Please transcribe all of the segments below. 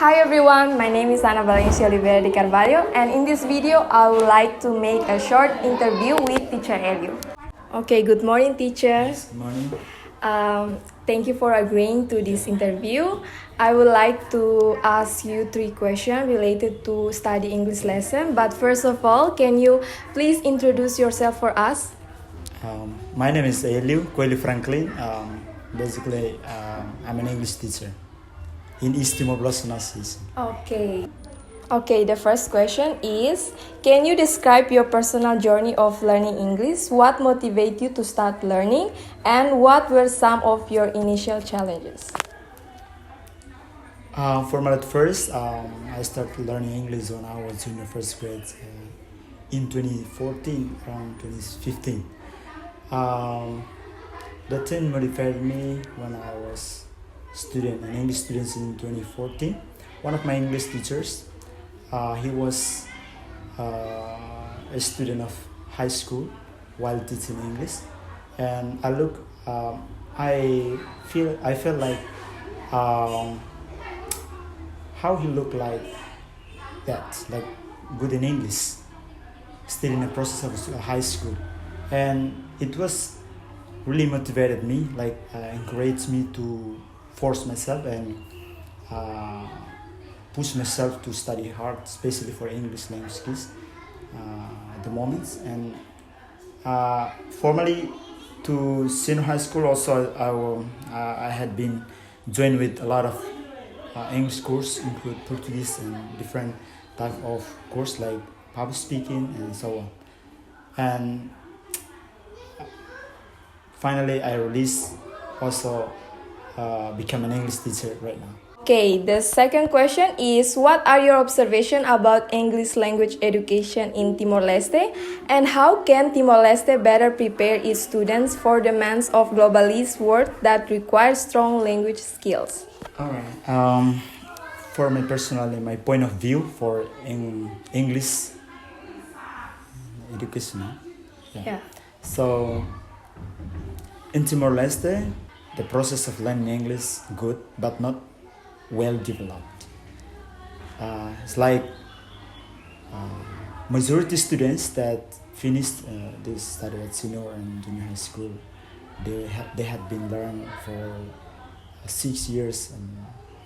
Hi everyone, my name is Valencia Oliveira de Carvalho, and in this video I would like to make a short interview with teacher Elio. Okay, good morning teacher. Yes, good morning. Thank you for agreeing to this interview. I would like to ask you 3 questions related to study English lesson, but first of all, can you please introduce yourself for us? My name is Elio Franklin. Basically, I'm an English teacher in East Timor Leste. Okay, the first question is, can you describe your personal journey of learning English? What motivated you to start learning? And what were some of your initial challenges? For me at first, I started learning English when I was in the first grade in 2014, around 2015. The thing motivated me when I was an English student in 2014. One of my English teachers, he was a student of high school while teaching English, and I felt like how he looked like that, like good in English, still in the process of high school, and it was really motivated me, like encouraged me to force myself and push myself to study hard, especially for English language skills at the moment. And formally to senior high school also, I had been joined with a lot of English course, include Portuguese and different type of course like public speaking and so on. And finally I released also become an English teacher right now. Okay, the second question is, what are your observations about English language education in Timor-Leste, and how can Timor-Leste better prepare its students for demands of globalist world that require strong language skills? Alright. For me personally, my point of view for English education. Yeah. So in Timor-Leste, the process of learning English good, but not well developed. It's like majority students that finished this study at senior and junior high school, they had been learning for 6 years and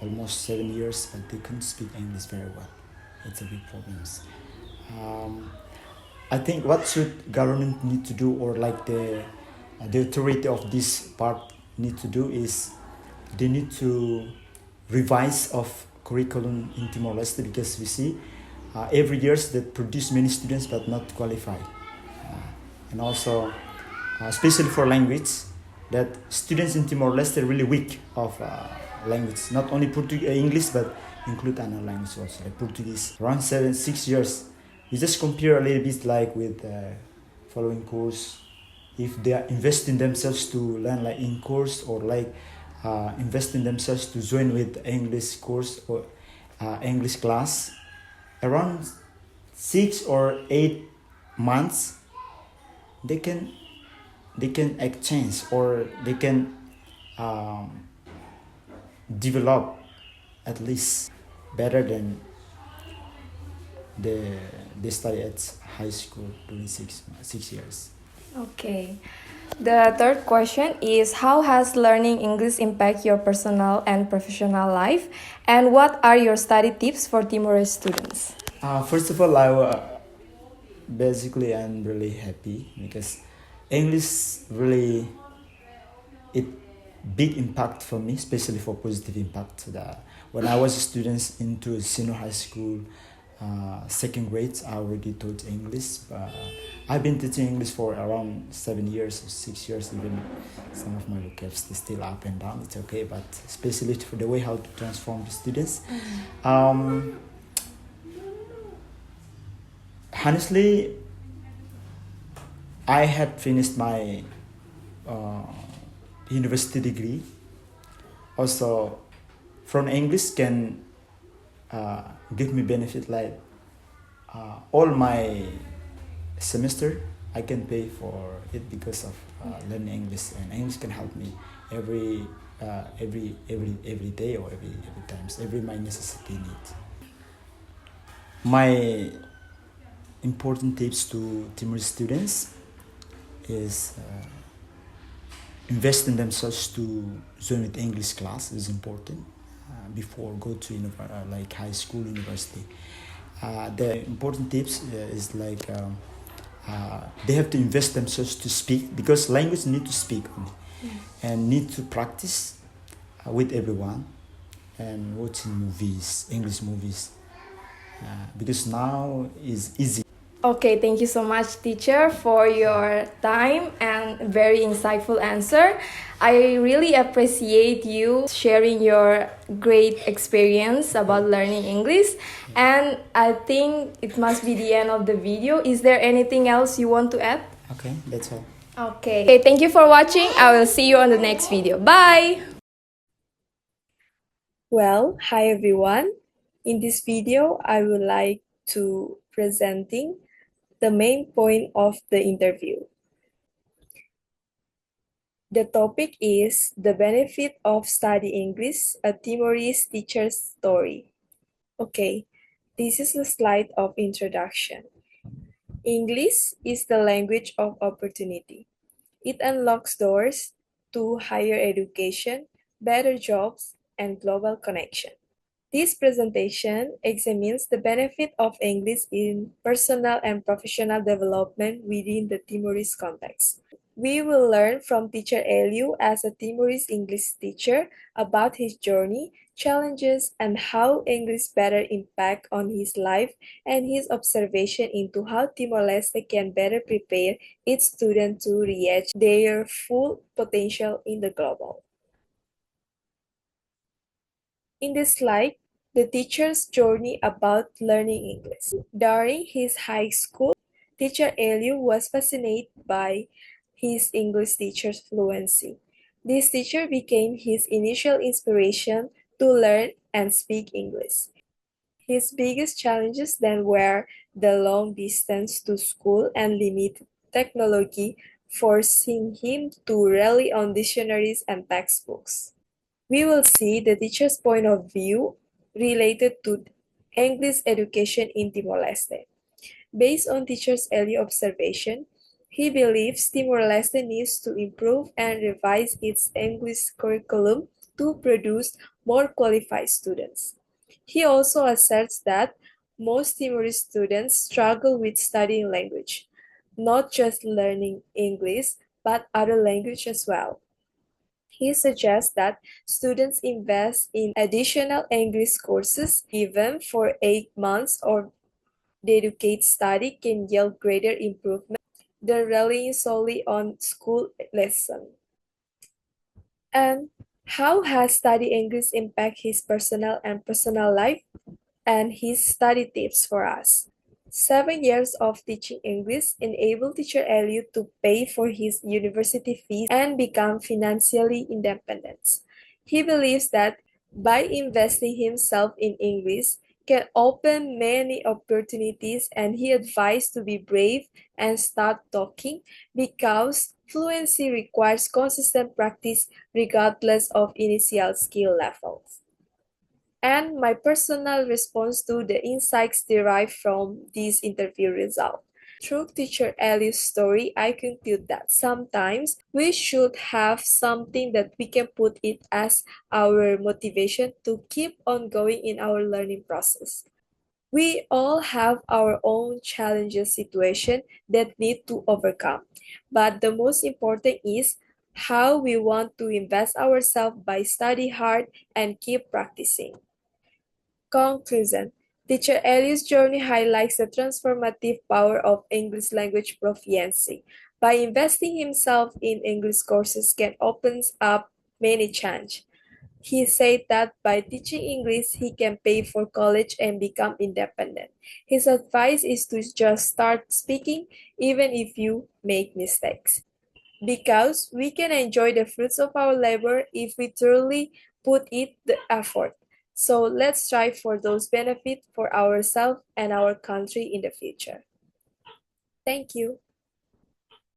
almost 7 years, but they couldn't speak English very well. It's a big problem. I think what should government need to do, or like the authority of this part need to do, is they need to revise of curriculum in Timor-Leste, because we see every year that produce many students but not qualified, and also especially for language, that students in Timor-Leste are really weak of language, not only English but include another language also, like Portuguese. Around 6 years, we just compare a little bit like with following course. If they are investing themselves to learn like in course, or like investing themselves to join with English course or English class, around 6 or 8 months, they can exchange, or they can develop at least better than they study at high school during 6 years. Okay. The third question is, how has learning English impact your personal and professional life, and what are your study tips for Timorese students? First of all, basically I'm really happy because English really it big impact for me, especially for positive impact. When I was a student into senior high school, second grade, I already taught English. I've been teaching English for around 7 years or 6 years. Even some of my vocabs is still up and down. It's okay, but especially for the way how to transform the students. Honestly, I had finished my university degree. Also, from English can give me benefit, like all my semester I can pay for it because of learning English, and English can help me every every day or every times every my necessity needs. My important tips to Timorese students is invest in themselves to join with English class is important before go to like high school, university. The important tips is like they have to invest themselves to speak because language need to speak only, and need to practice with everyone and watching movies, English movies, because now is easy. Okay, thank you so much, teacher, for your time and very insightful answer. I really appreciate you sharing your great experience about learning English. And I think it must be the end of the video. Is there anything else you want to add? Okay, that's all. Okay, thank you for watching. I will see you on the next video. Bye! Well, hi everyone. In this video, I would like to presenting the main point of the interview. The topic is the benefit of study English, a Timorese teacher's story. Okay, this is the slide of introduction. English is the language of opportunity. It unlocks doors to higher education, better jobs, and global connection. This presentation examines the benefit of English in personal and professional development within the Timorese context. We will learn from teacher Eliu as a Timorese English teacher about his journey, challenges, and how English better impact on his life and his observation into how Timor-Leste can better prepare its students to reach their full potential in the global. In this slide, the teacher's journey about learning English. During his high school, teacher Eliu was fascinated by his English teacher's fluency. This teacher became his initial inspiration to learn and speak English. His biggest challenges then were the long distance to school and limited technology, forcing him to rely on dictionaries and textbooks. We will see the teacher's point of view related to English education in Timor-Leste. Based on teacher's early observation, he believes Timor-Leste needs to improve and revise its English curriculum to produce more qualified students. He also asserts that most Timorese students struggle with studying language, not just learning English, but other language as well. He suggests that students invest in additional English courses even for 8 months or dedicated study can yield greater improvement than relying solely on school lessons. And how has study English impact his personal and personal life? And his study tips for us. 7 years of teaching English enabled teacher Elliot to pay for his university fees and become financially independent. He believes that by investing himself in English can open many opportunities, and he advised to be brave and start talking because fluency requires consistent practice regardless of initial skill levels. And my personal response to the insights derived from this interview result. Through teacher Ellie's story, I conclude that sometimes we should have something that we can put it as our motivation to keep on going in our learning process. We all have our own challenges situation that need to overcome. But the most important is how we want to invest ourselves by study hard and keep practicing. Conclusion. Teacher Ellio's journey highlights the transformative power of English language proficiency. By investing himself in English courses can opens up many chances. He said that by teaching English, he can pay for college and become independent. His advice is to just start speaking even if you make mistakes. Because we can enjoy the fruits of our labor if we truly put it the effort. So let's strive for those benefits for ourselves and our country in the future. Thank you.